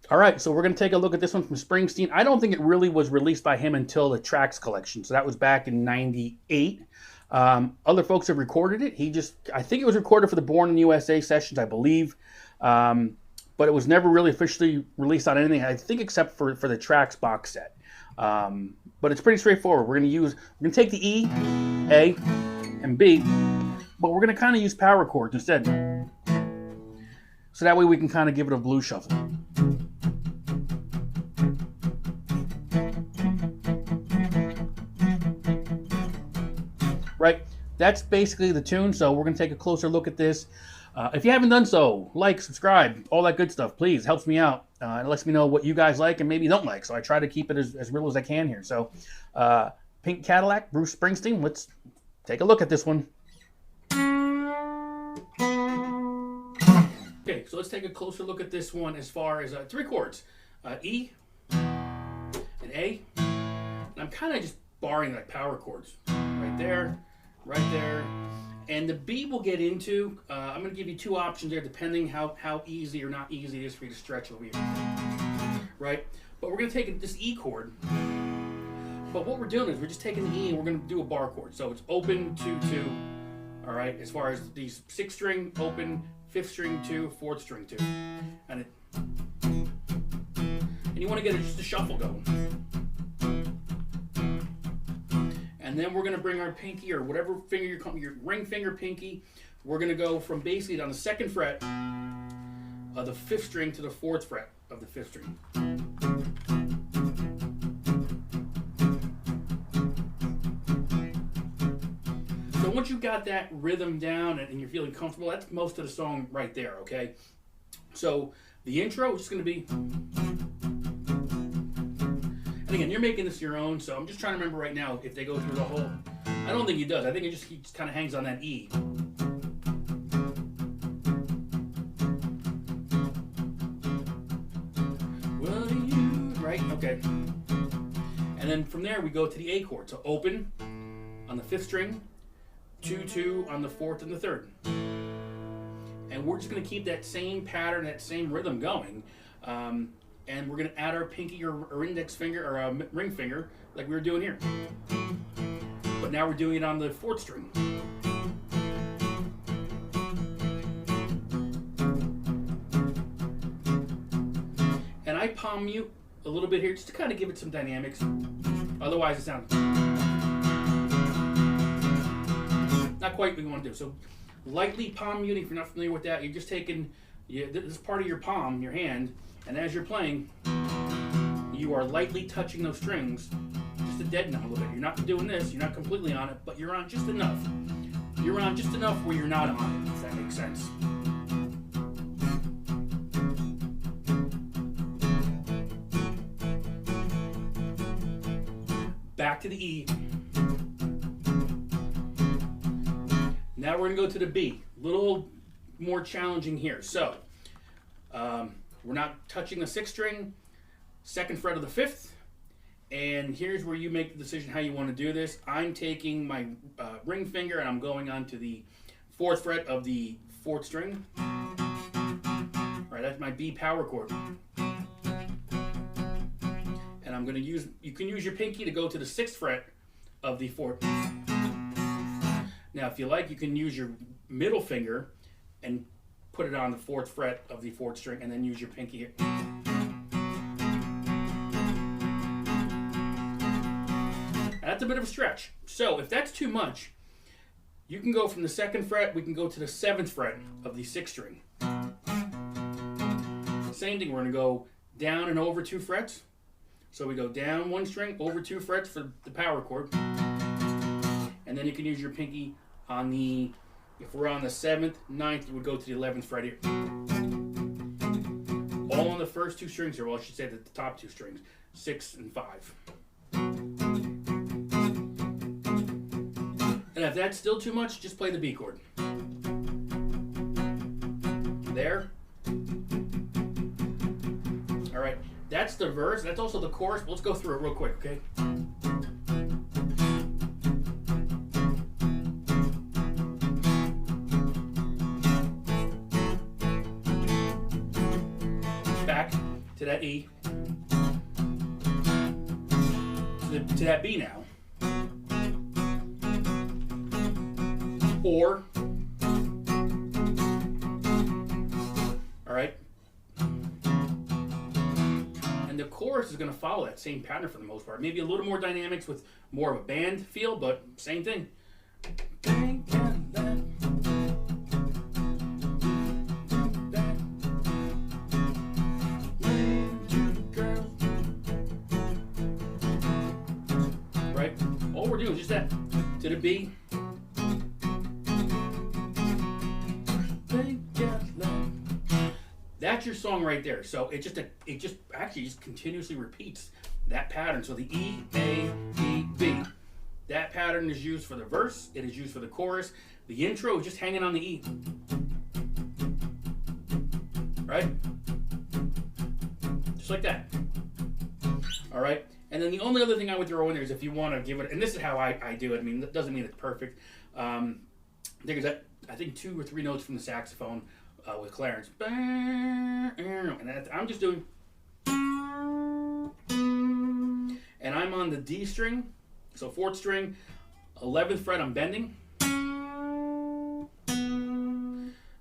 All right, so we're going to take a look at this one from Springsteen. I don't think it really was released by him until the Tracks collection. So that was back in 98. Other folks have recorded it. I think it was recorded for the Born in the USA sessions, I believe. But it was never really officially released on anything, I think, except for the Tracks box set. But it's pretty straightforward. We're going to take the E, A, and B, but we're going to kind of use power chords instead. So that way we can kind of give it a blues shuffle. Right, that's basically the tune, so we're going to take a closer look at this. If you haven't done so, like, subscribe, all that good stuff, please. Helps me out. It lets me know what you guys like and maybe don't like, so I try to keep it as real as I can here. So, Pink Cadillac, Bruce Springsteen, let's take a look at this one. Okay, so let's take a closer look at this one as far as three chords. E, and A, and I'm kind of just barring like power chords. Right there, and the B we'll get into. I'm going to give you two options there depending how easy or not easy it is for you to stretch over here. Right, but we're going to take this E chord, but what we're doing is we're just taking the E and we're going to do a bar chord. So it's open, 2, 2, all right, as far as these 6th string, open, 5th string, 2, 4th string, 2, and you want to get just a shuffle going. And then we're going to bring our pinky or whatever finger your ring finger, pinky. We're going to go from basically on the 2nd fret of the 5th string to the 4th fret of the 5th string. So once you've got that rhythm down and you're feeling comfortable, that's most of the song right there, okay? So the intro is just going to be... And again, you're making this your own, so I'm just trying to remember right now if they go through the whole... I don't think he does. I think he just kind of hangs on that E. Right? Okay. And then from there, we go to the A chord. So open on the 5th string, 2, 2 on the 4th and the 3rd. And we're just going to keep that same pattern, that same rhythm going. And we're going to add our pinky or index finger or ring finger like we were doing here. But now we're doing it on the 4th string. And I palm mute a little bit here just to kind of give it some dynamics. Otherwise it sounds not quite what you want to do. So lightly palm muting, if you're not familiar with that, you're just taking this part of your palm, your hand, and as you're playing, you are lightly touching those strings just to deaden them a little bit. You're not doing this, you're not completely on it, but you're on just enough. You're on just enough where you're not on it, if that makes sense. Back to the E. Now we're going to go to the B. A little more challenging here. So, we're not touching the 6th string, 2nd fret of the 5th, and here's where you make the decision how you want to do this. I'm taking my ring finger and I'm going on to the 4th fret of the 4th string. All right, that's my B power chord. And I'm going to you can use your pinky to go to the 6th fret of the 4th. Now, if you like, you can use your middle finger and put it on the 4th fret of the 4th string, and then use your pinky here. That's a bit of a stretch. So if that's too much, you can go from the 2nd fret, we can go to the 7th fret of the 6th string. Same thing, we're going to go down and over 2 frets. So we go down 1 string, over 2 frets for the power chord. And then you can use your pinky on the... If we're on the 7th, 9th, we would go to the 11th fret here. All on the first 2 strings here. Well, I should say the top 2 strings, 6 and 5. And if that's still too much, just play the B chord. There. All right, that's the verse. That's also the chorus. Let's go through it real quick, okay? Back. to that E, to that B now. Or, all right, and the chorus is going to follow that same pattern for the most part. Maybe a little more dynamics with more of a band feel, but same thing. Right? All we're doing is just that to the B. That's your song right there. So it just actually just continuously repeats that pattern. So the E, A, E, B. That pattern is used for the verse. It is used for the chorus. The intro is just hanging on the E. Right? Just like that. All right? And then the only other thing I would throw in there is if you want to give it, and this is how I do it. I mean, that doesn't mean it's perfect. There's I think 2 or 3 notes from the saxophone with Clarence. And I'm just doing. And I'm on the D string. So 4th string, 11th fret, I'm bending.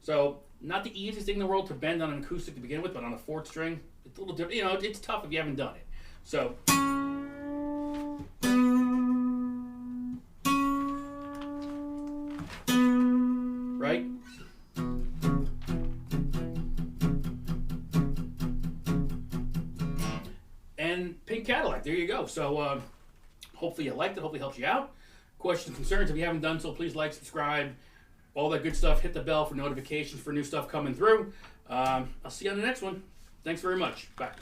So not the easiest thing in the world to bend on an acoustic to begin with, but on a 4th string, it's a little different. You know, it's tough if you haven't done it. So. Right? And Pink Cadillac, there you go. So, hopefully you liked it. Hopefully it helps you out. Questions, concerns, if you haven't done so, please like, subscribe, all that good stuff. Hit the bell for notifications for new stuff coming through. I'll see you on the next one. Thanks very much. Bye.